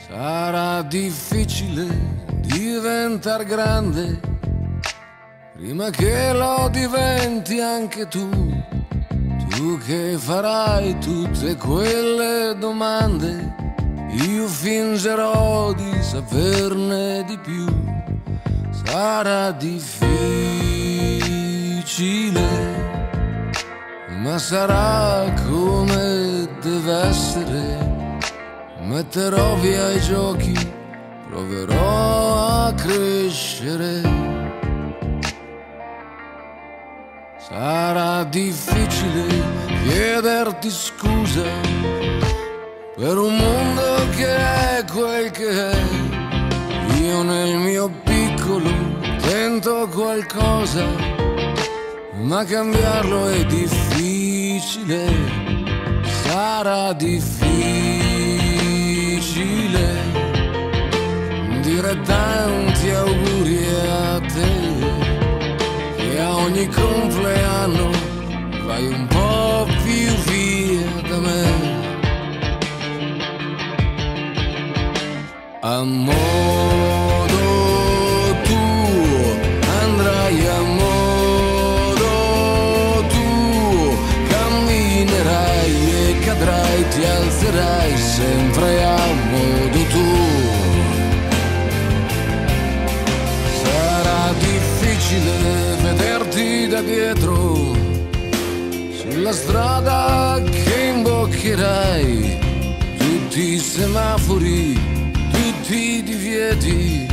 Sarà difficile diventar grande prima che lo diventi anche tu. Tu che farai tutte quelle domande, io fingerò di saperne di più. Sarà difficile, ma sarà come deve essere. Metterò via i giochi, proverò a crescere. Sarà difficile chiederti scusa per un mondo che è quel che è. Io nel mio piccolo tento qualcosa, ma cambiarlo è difficile. Sarà difficile dire tanti auguri a te, e a ogni compleanno vai un po' più via da me. A modo tuo andrai, a modo tuo camminerai e cadrai, ti alzerai sempre a modo tuo. Sarà difficile vederti da dietro sulla strada che imboccherai, tutti i semafori, tutti i divieti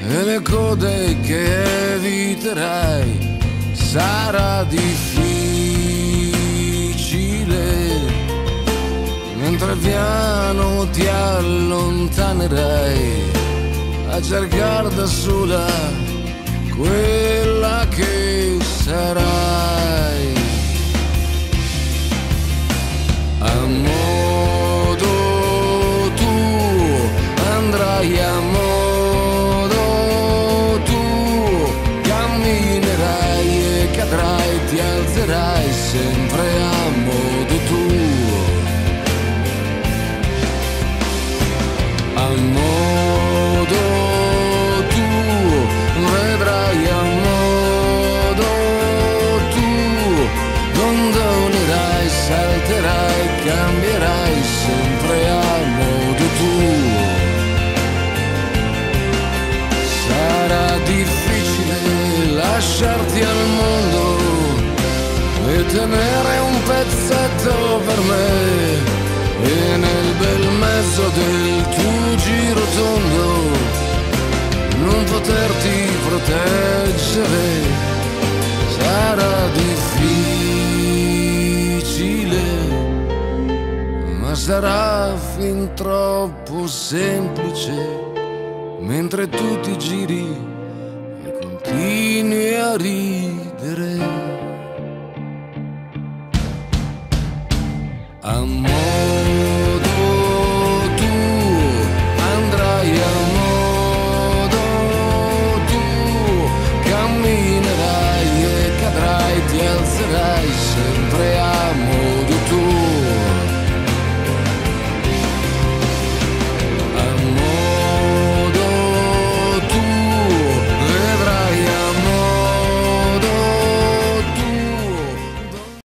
e le code che eviterai. Sarà difficile mentre piano ti allontanerai a cercare da sola quella che sarai. A modo tuo andrai, a modo tuo camminerai e cadrai, ti alzerai sempre a modo tuo. A modo tuo vedrai, a modo tuo gondolerai, salterai, cambierai sempre a modo tuo. Sarà difficile lasciarti al mondo e tenere un pezzetto per me, e nel bel mezzo del tuo giro tondo non poterti proteggere. Sarà difficile, ma sarà fin troppo semplice mentre tu ti giri e continui a ridere.